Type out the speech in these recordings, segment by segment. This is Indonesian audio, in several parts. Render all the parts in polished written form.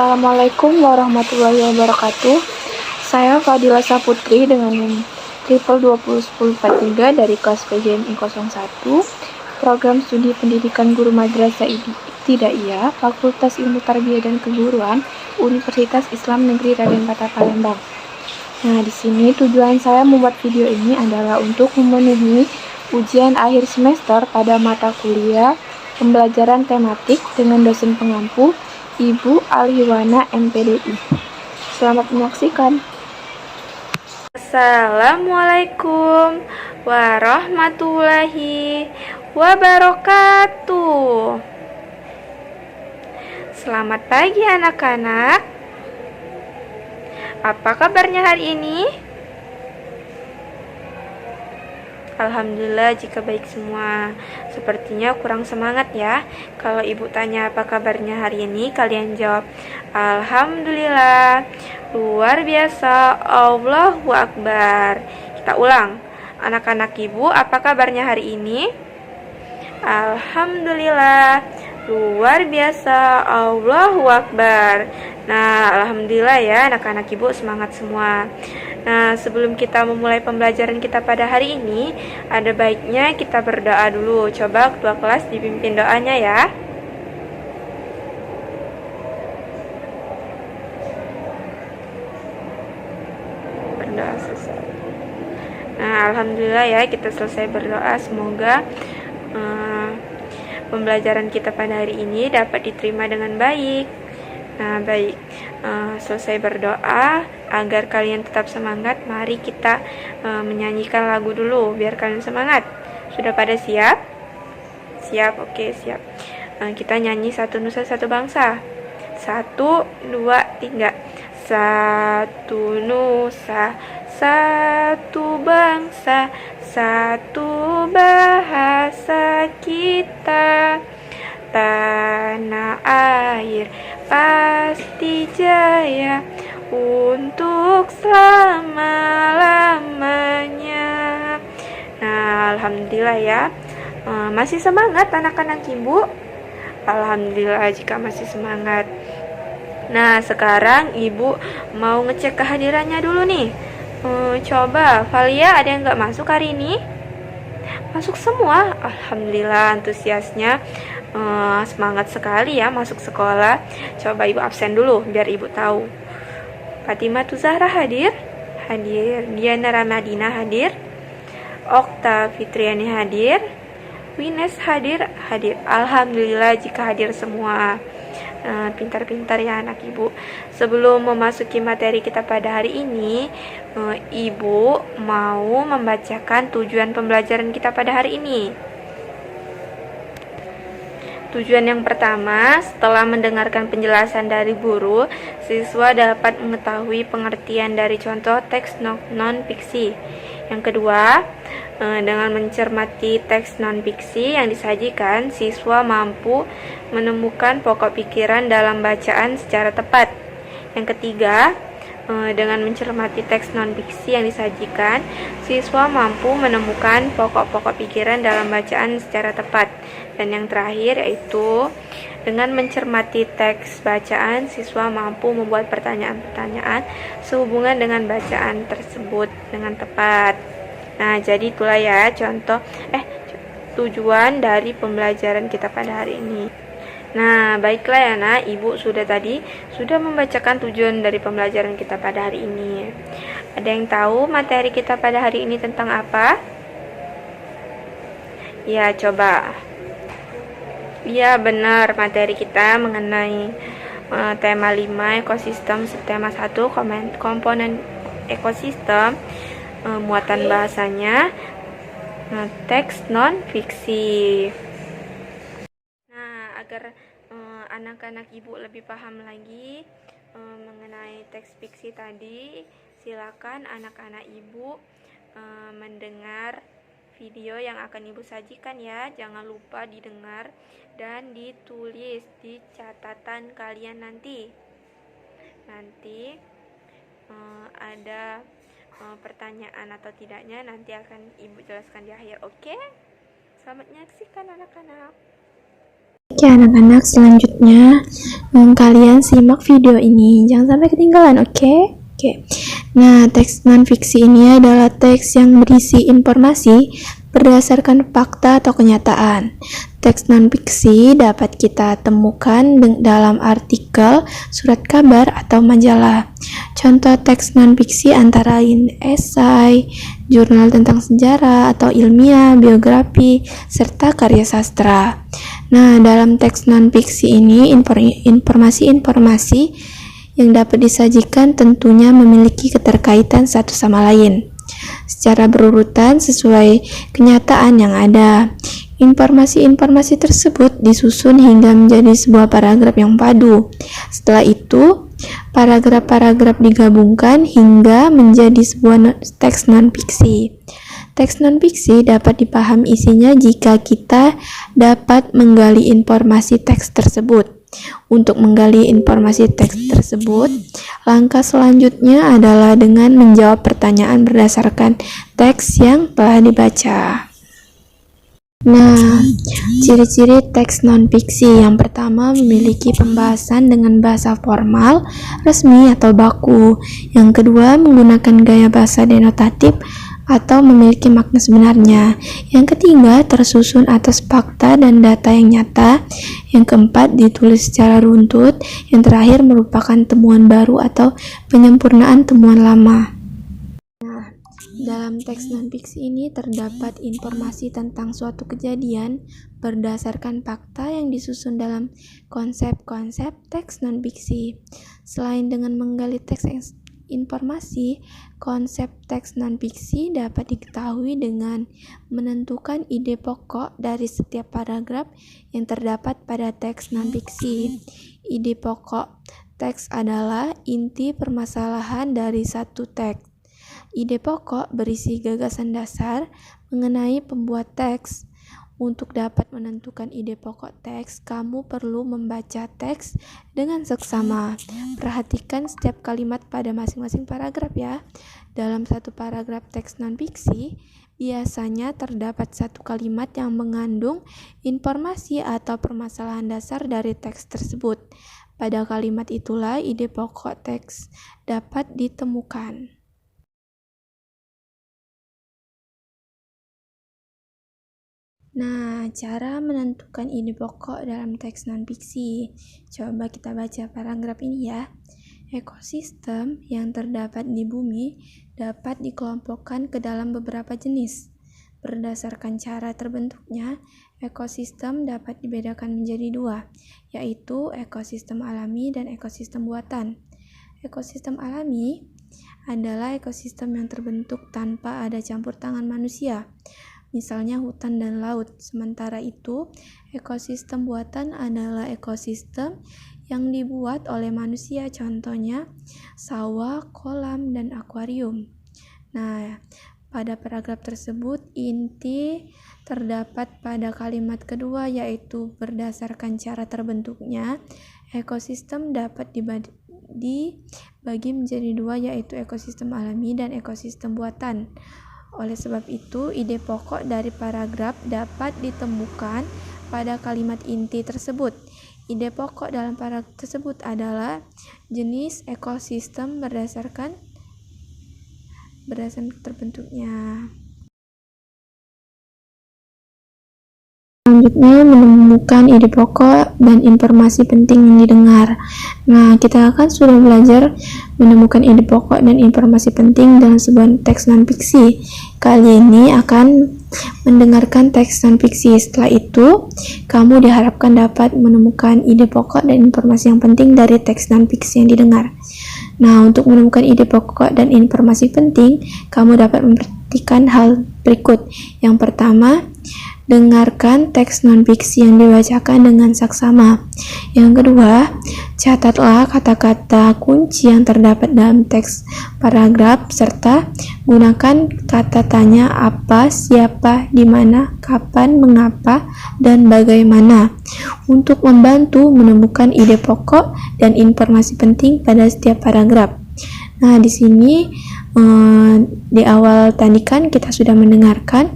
Assalamualaikum warahmatullahi wabarakatuh. Saya Fadila Saputri dengan NIM triple 201043 dari kelas PJMI 01, Program Studi Pendidikan Guru Madrasah Ibtidaiyah, Fakultas Ilmu Tarbiyah dan Keguruan, Universitas Islam Negeri Raden Patah Palembang. Nah, di sini tujuan saya membuat video ini adalah untuk memenuhi ujian akhir semester pada mata kuliah pembelajaran tematik dengan dosen pengampu Ibu Alhiwana MPDI. Selamat menyaksikan. Assalamualaikum warahmatullahi wabarakatuh. Selamat pagi anak-anak. Apa kabarnya hari ini? Alhamdulillah jika baik semua. Sepertinya kurang semangat ya. Kalau ibu tanya apa kabarnya hari ini, kalian jawab Alhamdulillah. Luar biasa. Allahu Akbar. Kita ulang. Anak-anak ibu, apa kabarnya hari ini? Alhamdulillah. Luar biasa. Allahu Akbar. Nah, alhamdulillah ya anak-anak ibu, semangat semua. Nah, sebelum kita memulai pembelajaran kita pada hari ini, ada baiknya kita berdoa dulu. Coba ketua kelas dipimpin doanya ya. Berdoa selesai. Nah, alhamdulillah ya kita selesai berdoa. Semoga pembelajaran kita pada hari ini dapat diterima dengan baik. Nah, baik. Selesai berdoa, agar kalian tetap semangat, mari kita menyanyikan lagu dulu biar kalian semangat. Sudah pada siap? Siap, oke, siap. Kita nyanyi Satu Nusa Satu Bangsa. 1, 2, 3. Satu nusa, satu bangsa, satu bahasa kita. Tanah air pasti jaya untuk selama-lamanya. Nah, alhamdulillah ya. Masih semangat anak-anak ibu? Alhamdulillah jika masih semangat. Nah, sekarang ibu mau ngecek kehadirannya dulu nih. Coba, Valia ada yang nggak masuk hari ini? Masuk semua. Alhamdulillah, antusiasnya semangat sekali ya masuk sekolah. Coba ibu absen dulu biar ibu tahu. Fatimah Tuzahra hadir? Hadir. Diana Ramadina hadir? Okta Fitriani hadir? Wines hadir? Hadir. Alhamdulillah jika hadir semua. Pintar-pintar ya anak ibu. Sebelum memasuki materi kita pada hari ini, ibu mau membacakan tujuan pembelajaran kita pada hari ini. Tujuan yang pertama, setelah mendengarkan penjelasan dari guru, siswa dapat mengetahui pengertian dari contoh teks non-fiksi. Yang kedua, dengan mencermati teks non-fiksi yang disajikan, siswa mampu menemukan pokok pikiran dalam bacaan secara tepat. Yang ketiga, dengan mencermati teks non-fiksi yang disajikan, siswa mampu menemukan pokok-pokok pikiran dalam bacaan secara tepat. Dan yang terakhir yaitu dengan mencermati teks bacaan, siswa mampu membuat pertanyaan-pertanyaan sehubungan dengan bacaan tersebut dengan tepat. Nah, jadi itulah ya tujuan dari pembelajaran kita pada hari ini. Nah, baiklah ya nak, ibu sudah membacakan tujuan dari pembelajaran kita pada hari ini. Ada yang tahu materi kita pada hari ini tentang apa? Ya, coba. Ya, benar, materi kita mengenai tema 5 ekosistem, subtema 1 komponen ekosistem, muatan bahasanya, teks non-fiksi. Nah, agar anak-anak ibu lebih paham lagi mengenai teks fiksi tadi, silakan anak-anak ibu mendengar video yang akan ibu sajikan ya. Jangan lupa didengar dan ditulis di catatan kalian nanti. Ada pertanyaan atau tidaknya nanti akan ibu jelaskan di akhir. Oke? Selamat menyaksikan anak-anak. Oke anak-anak, selanjutnya kalian simak video ini, jangan sampai ketinggalan, oke? Oke. Nah, teks non-fiksi ini adalah teks yang berisi informasi berdasarkan fakta atau kenyataan. Teks non-fiksi dapat kita temukan dalam artikel, surat kabar, atau majalah. Contoh teks non-fiksi antara lain esai, jurnal tentang sejarah atau ilmiah, biografi, serta karya sastra. Nah, dalam teks non-fiksi ini, informasi-informasi yang dapat disajikan tentunya memiliki keterkaitan satu sama lain secara berurutan sesuai kenyataan yang ada. Informasi-informasi tersebut disusun hingga menjadi sebuah paragraf yang padu. Setelah itu, paragraf-paragraf digabungkan hingga menjadi sebuah teks non-fiksi. Teks non-fiksi dapat dipahami isinya jika kita dapat menggali informasi teks tersebut. Untuk menggali informasi teks tersebut, langkah selanjutnya adalah dengan menjawab pertanyaan berdasarkan teks yang telah dibaca. Nah, ciri-ciri teks non-fiksi yang pertama memiliki pembahasan dengan bahasa formal, resmi atau baku. Yang kedua menggunakan gaya bahasa denotatif atau memiliki makna sebenarnya. Yang ketiga tersusun atas fakta dan data yang nyata. Yang keempat ditulis secara runtut. Yang terakhir merupakan temuan baru atau penyempurnaan temuan lama. Dalam teks non-fiksi ini terdapat informasi tentang suatu kejadian berdasarkan fakta yang disusun dalam konsep-konsep teks non-fiksi. Selain dengan menggali teks informasi, konsep teks non-fiksi dapat diketahui dengan menentukan ide pokok dari setiap paragraf yang terdapat pada teks non-fiksi. Ide pokok teks adalah inti permasalahan dari satu teks. Ide pokok berisi gagasan dasar mengenai pembuat teks. Untuk dapat menentukan ide pokok teks, kamu perlu membaca teks dengan seksama. Perhatikan setiap kalimat pada masing-masing paragraf ya. Dalam satu paragraf teks non-fiksi, biasanya terdapat satu kalimat yang mengandung informasi atau permasalahan dasar dari teks tersebut. Pada kalimat itulah ide pokok teks dapat ditemukan. Nah, cara menentukan ide pokok dalam teks non-fiksi. Coba kita baca paragraf ini ya. Ekosistem yang terdapat di bumi dapat dikelompokkan ke dalam beberapa jenis. Berdasarkan cara terbentuknya, ekosistem dapat dibedakan menjadi dua, yaitu ekosistem alami dan ekosistem buatan. Ekosistem alami adalah ekosistem yang terbentuk tanpa ada campur tangan manusia, misalnya hutan dan laut. Sementara itu, ekosistem buatan adalah ekosistem yang dibuat oleh manusia, contohnya sawah, kolam, dan akuarium. Nah, pada paragraf tersebut, inti terdapat pada kalimat kedua, yaitu berdasarkan cara terbentuknya, ekosistem dapat dibagi menjadi dua, yaitu ekosistem alami dan ekosistem buatan. Oleh sebab itu, ide pokok dari paragraf dapat ditemukan pada kalimat inti tersebut. Ide pokok dalam paragraf tersebut adalah jenis ekosistem berdasarkan terbentuknya. Selanjutnya menemukan ide pokok dan informasi penting yang didengar. Nah, kita akan sudah belajar menemukan ide pokok dan informasi penting dalam sebuah teks non-fiksi. Kali ini akan mendengarkan teks non-fiksi. Setelah itu, kamu diharapkan dapat menemukan ide pokok dan informasi yang penting dari teks non-fiksi yang didengar. Nah, untuk menemukan ide pokok dan informasi penting, kamu dapat memperhatikan hal berikut. Yang pertama, dengarkan teks non-fiksi yang dibacakan dengan saksama. Yang kedua, catatlah kata-kata kunci yang terdapat dalam teks paragraf serta gunakan kata tanya apa, siapa, di mana, kapan, mengapa, dan bagaimana untuk membantu menemukan ide pokok dan informasi penting pada setiap paragraf. Nah, di sini di awal tadi kan kita sudah mendengarkan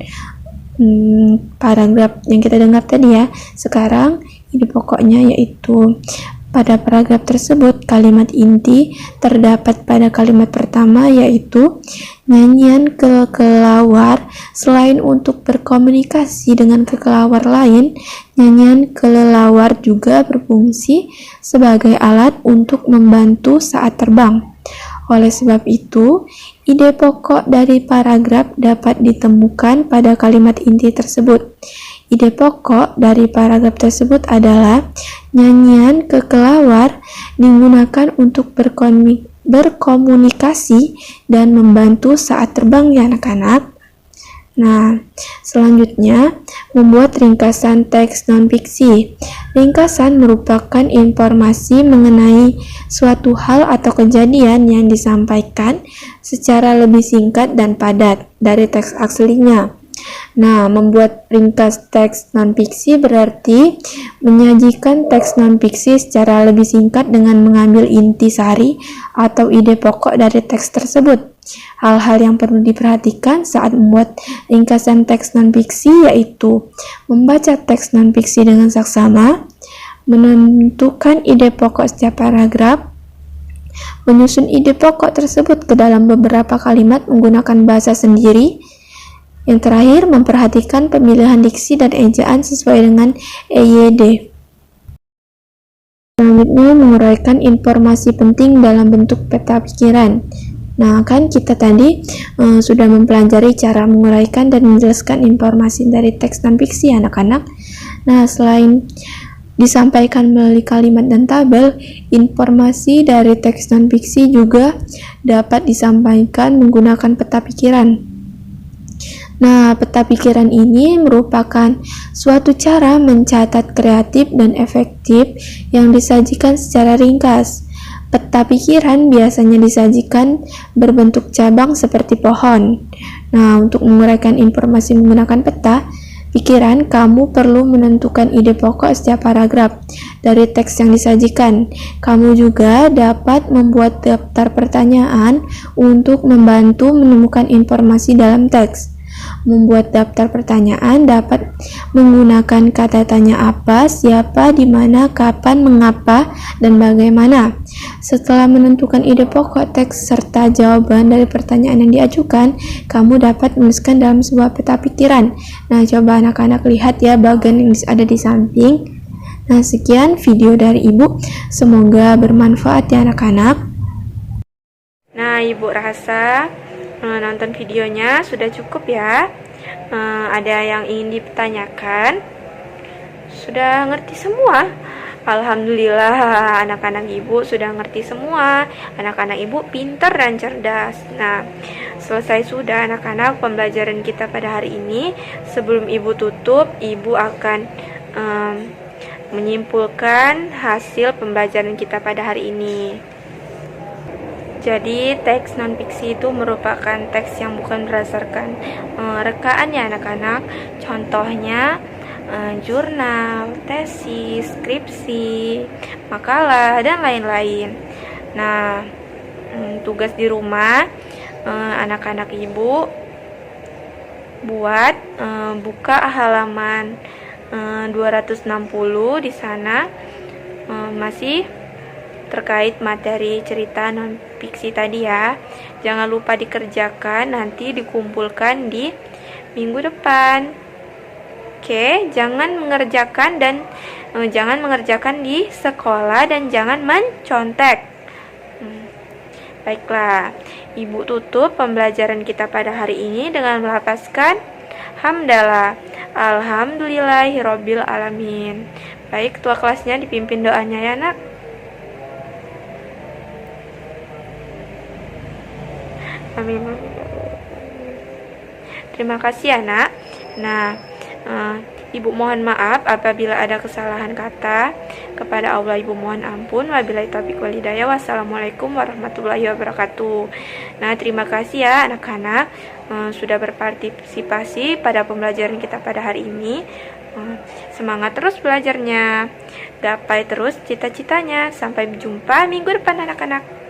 paragraf yang kita dengar tadi ya. Sekarang Ide pokoknya yaitu pada paragraf tersebut kalimat inti terdapat pada kalimat pertama yaitu nyanyian kelelawar. Selain untuk berkomunikasi dengan kelelawar lain, nyanyian kelelawar juga berfungsi sebagai alat untuk membantu saat terbang. Oleh sebab itu, ide pokok dari paragraf dapat ditemukan pada kalimat inti tersebut. Ide pokok dari paragraf tersebut adalah nyanyian kelelawar digunakan untuk berkomunikasi dan membantu saat terbang ya anak-anak. Nah, selanjutnya membuat ringkasan teks non-fiksi. Ringkasan merupakan informasi mengenai suatu hal atau kejadian yang disampaikan secara lebih singkat dan padat dari teks aslinya. Nah, membuat ringkas teks non-fiksi berarti menyajikan teks non-fiksi secara lebih singkat dengan mengambil intisari atau ide pokok dari teks tersebut. Hal-hal yang perlu diperhatikan saat membuat ringkasan teks non-fiksi yaitu membaca teks non-fiksi dengan saksama, menentukan ide pokok setiap paragraf, menyusun ide pokok tersebut ke dalam beberapa kalimat menggunakan bahasa sendiri. Yang terakhir, memperhatikan pemilihan diksi dan ejaan sesuai dengan EYD. Selanjutnya, menguraikan informasi penting dalam bentuk peta pikiran. Nah, kan kita tadi sudah mempelajari cara menguraikan dan menjelaskan informasi dari teks non-fiksi anak-anak. Nah, selain disampaikan melalui kalimat dan tabel, informasi dari teks non-fiksi juga dapat disampaikan menggunakan peta pikiran. Nah, peta pikiran ini merupakan suatu cara mencatat kreatif dan efektif yang disajikan secara ringkas. Peta pikiran biasanya disajikan berbentuk cabang seperti pohon. Nah, untuk menguraikan informasi menggunakan peta pikiran, kamu perlu menentukan ide pokok setiap paragraf dari teks yang disajikan. Kamu juga dapat membuat daftar pertanyaan untuk membantu menemukan informasi dalam teks. Membuat daftar pertanyaan dapat menggunakan kata tanya apa, siapa, di mana, kapan, mengapa, dan bagaimana. Setelah menentukan ide pokok teks serta jawaban dari pertanyaan yang diajukan, kamu dapat menuliskan dalam sebuah peta pikiran. Nah, coba anak-anak lihat ya bagian yang ada di samping. Nah, sekian video dari Ibu. Semoga bermanfaat ya anak-anak. Nah, Ibu rasa nonton videonya sudah cukup ya. Ada yang ingin ditanyakan? Sudah ngerti semua? Alhamdulillah, anak-anak Ibu sudah ngerti semua. Anak-anak Ibu pintar dan cerdas. Nah, selesai sudah anak-anak pembelajaran kita pada hari ini. Sebelum Ibu tutup, Ibu akan menyimpulkan hasil pembelajaran kita pada hari ini. Jadi teks non-fiksi itu merupakan teks yang bukan berdasarkan rekaan ya anak-anak. Contohnya jurnal, tesis, skripsi, makalah, dan lain-lain. Nah, tugas di rumah anak-anak Ibu buat buka halaman 260 di sana masih terkait materi cerita non-fiksi tadi ya. Jangan lupa dikerjakan, nanti dikumpulkan di minggu depan. Oke, jangan mengerjakan di sekolah dan jangan mencontek. Baiklah, Ibu tutup pembelajaran kita pada hari ini dengan melafazkan hamdalah, alhamdulillahirabbil alamin. Baik, ketua kelasnya dipimpin doanya ya nak. Amin. Terima kasih ya nak. Nah, Ibu mohon maaf apabila ada kesalahan kata. Kepada Allah Ibu mohon ampun. Wabillahi taufiq wal hidayah. Wassalamualaikum warahmatullahi wabarakatuh. Nah, terima kasih ya anak-anak sudah berpartisipasi pada pembelajaran kita pada hari ini. Semangat terus belajarnya. Gapai terus cita-citanya. Sampai jumpa minggu depan anak-anak.